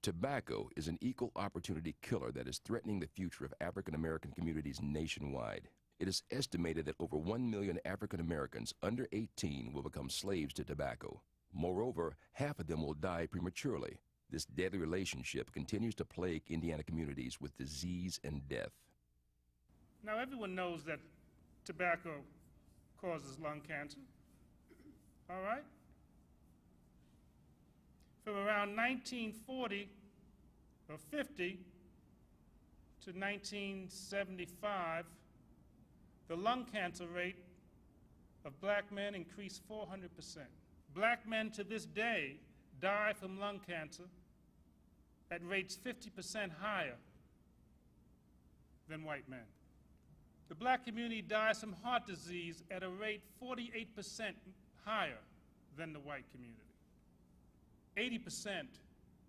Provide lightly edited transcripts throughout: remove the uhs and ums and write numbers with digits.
Tobacco is an equal opportunity killer that is threatening the future of African American communities nationwide. It is estimated that over 1 million African Americans under 18 will become slaves to tobacco. Moreover, half of them will die prematurely. This deadly relationship continues to plague Indiana communities with disease and death. Now, everyone knows that tobacco causes lung cancer, all right? From around 1940 or 50 to 1975, the lung cancer rate of black men increased 400%. Black men to this day die from lung cancer at rates 50% higher than white men. The black community dies from heart disease at a rate 48% higher than the white community. 80%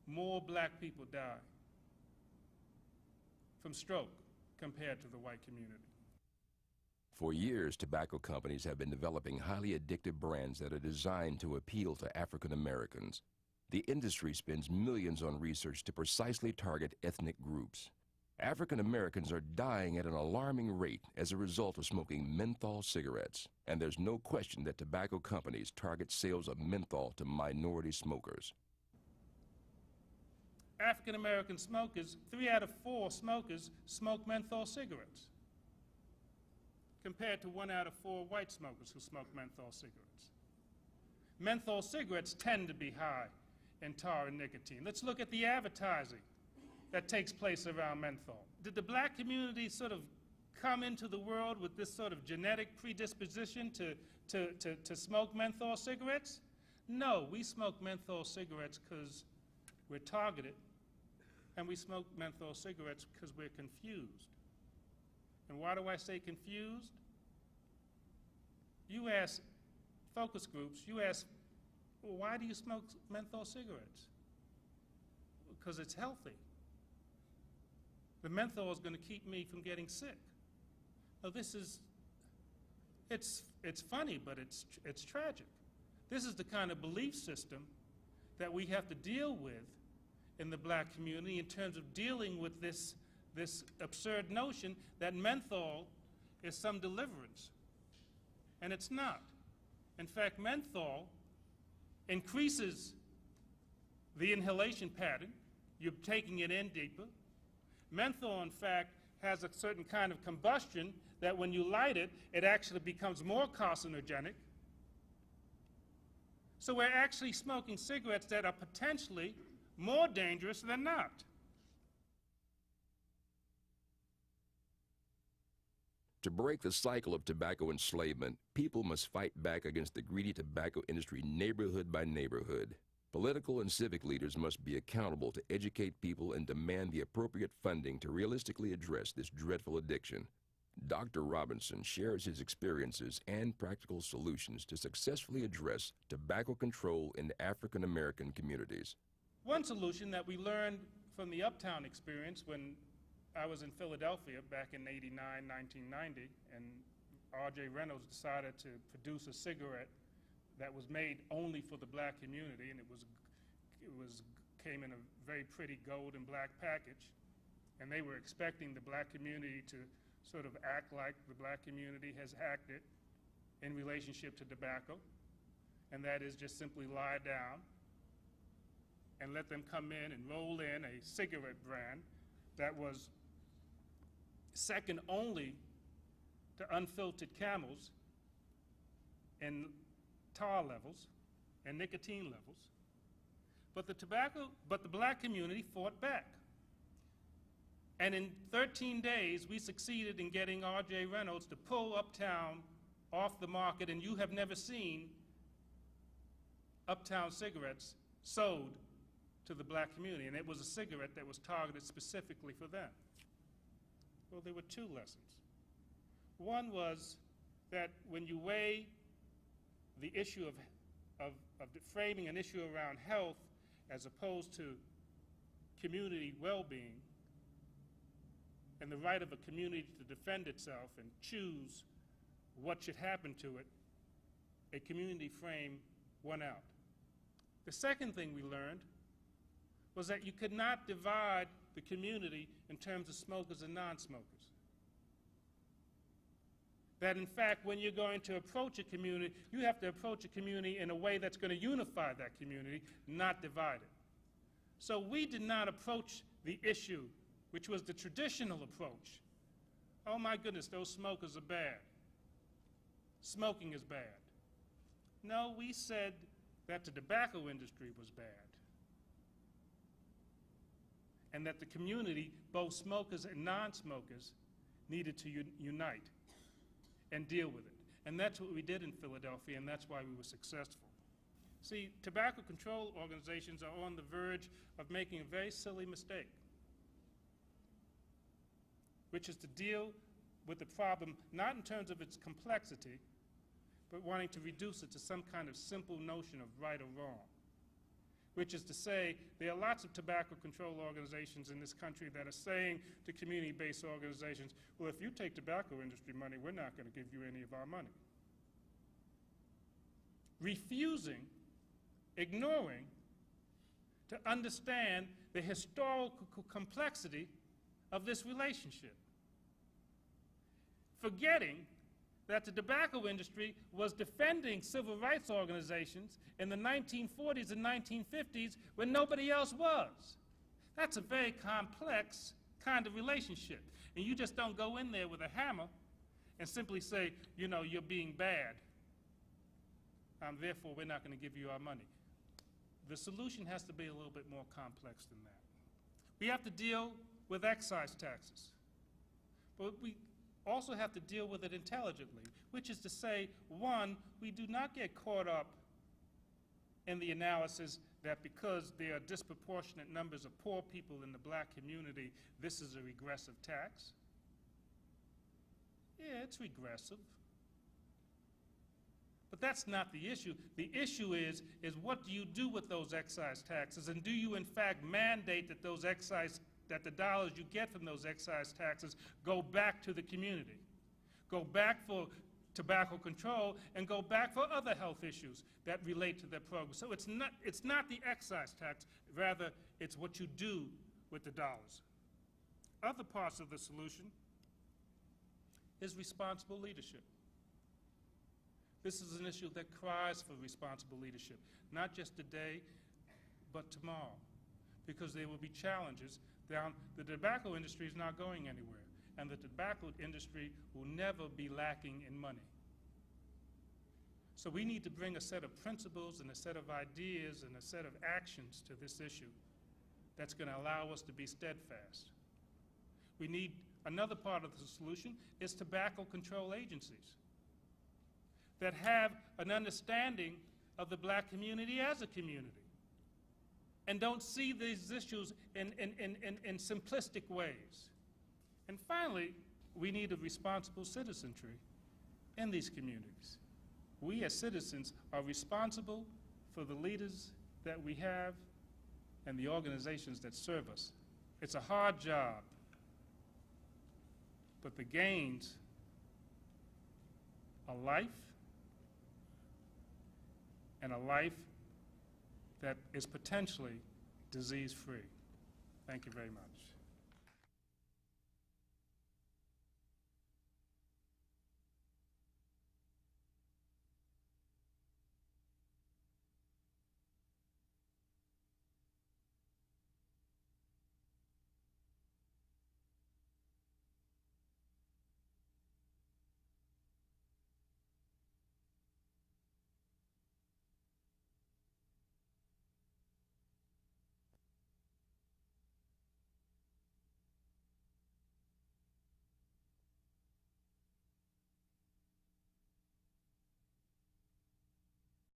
more black people die from stroke compared to the white community. For years, tobacco companies have been developing highly addictive brands that are designed to appeal to African Americans. The industry spends millions on research to precisely target ethnic groups. African Americans are dying at an alarming rate as a result of smoking menthol cigarettes, and there's no question that tobacco companies target sales of menthol to minority smokers. African American smokers, 3 out of 4 smokers smoke menthol cigarettes, compared to 1 out of 4 white smokers who smoke menthol cigarettes. Menthol cigarettes tend to be high in tar and nicotine. Let's look at the advertising that takes place around menthol. Did the black community sort of come into the world with this sort of genetic predisposition to smoke menthol cigarettes? No, we smoke menthol cigarettes because we're targeted, and we smoke menthol cigarettes because we're confused. And why do I say confused? You ask focus groups, you ask, well, why do you smoke menthol cigarettes? Because it's healthy. The menthol is going to keep me from getting sick. Now it's funny, but it's tragic. This is the kind of belief system that we have to deal with in the black community in terms of dealing with this absurd notion that menthol is some deliverance. And it's not. In fact, menthol increases the inhalation pattern. You're taking it in deeper. Menthol, in fact, has a certain kind of combustion that when you light it, it actually becomes more carcinogenic. So we're actually smoking cigarettes that are potentially more dangerous than not. To break the cycle of tobacco enslavement, people must fight back against the greedy tobacco industry neighborhood by neighborhood. Political and civic leaders must be accountable to educate people and demand the appropriate funding to realistically address this dreadful addiction. Dr. Robinson shares his experiences and practical solutions to successfully address tobacco control in African American communities. One solution that we learned from the Uptown experience when I was in Philadelphia back in 1990, and R.J. Reynolds decided to produce a cigarette that was made only for the black community, and it came in a very pretty gold and black package, and they were expecting the black community to sort of act like the black community has acted in relationship to tobacco, and that is just simply lie down and let them come in and roll in a cigarette brand that was second only to unfiltered Camels in tar levels and nicotine levels. But the black community fought back. And in 13 days, we succeeded in getting R.J. Reynolds to pull Uptown off the market, and you have never seen Uptown cigarettes sold to the black community, and it was a cigarette that was targeted specifically for them. Well, there were 2 lessons. One was that when you weigh the issue of framing an issue around health as opposed to community well-being and the right of a community to defend itself and choose what should happen to it, a community frame won out. The second thing we learned was that you could not divide the community in terms of smokers and non-smokers. That in fact, when you're going to approach a community, you have to approach a community in a way that's going to unify that community, not divide it. So we did not approach the issue, which was the traditional approach. Oh my goodness, those smokers are bad. Smoking is bad. No, we said that the tobacco industry was bad. And that the community, both smokers and non-smokers, needed to unite and deal with it. And that's what we did in Philadelphia, and that's why we were successful. See, tobacco control organizations are on the verge of making a very silly mistake, which is to deal with the problem not in terms of its complexity, but wanting to reduce it to some kind of simple notion of right or wrong. Which is to say, there are lots of tobacco control organizations in this country that are saying to community-based organizations, well, if you take tobacco industry money, we're not going to give you any of our money. Refusing, ignoring, to understand the historical complexity of this relationship. Forgetting that the tobacco industry was defending civil rights organizations in the 1940s and 1950s when nobody else was. That's a very complex kind of relationship. And you just don't go in there with a hammer and simply say, you know, you're being bad. Therefore, we're not going to give you our money. The solution has to be a little bit more complex than that. We have to deal with excise taxes. But we also have to deal with it intelligently, which is to say, one, we do not get caught up in the analysis that because there are disproportionate numbers of poor people in the black community, this is a regressive tax. Yeah, it's regressive. But that's not the issue. The issue is what do you do with those excise taxes, and do you in fact mandate that those that the dollars you get from those excise taxes go back to the community, go back for tobacco control, and go back for other health issues that relate to their program. So it's not the excise tax, rather it's what you do with the dollars. Other parts of the solution is responsible leadership. This is an issue that cries for responsible leadership, not just today, but tomorrow, because there will be challenges. The tobacco industry is not going anywhere, and the tobacco industry will never be lacking in money. So we need to bring a set of principles and a set of ideas and a set of actions to this issue that's going to allow us to be steadfast. We need another part of the solution is tobacco control agencies that have an understanding of the black community as a community, and don't see these issues in simplistic ways. And finally, we need a responsible citizenry in these communities. We as citizens are responsible for the leaders that we have and the organizations that serve us. It's a hard job, but the gains are life, and a life that is potentially disease-free. Thank you very much.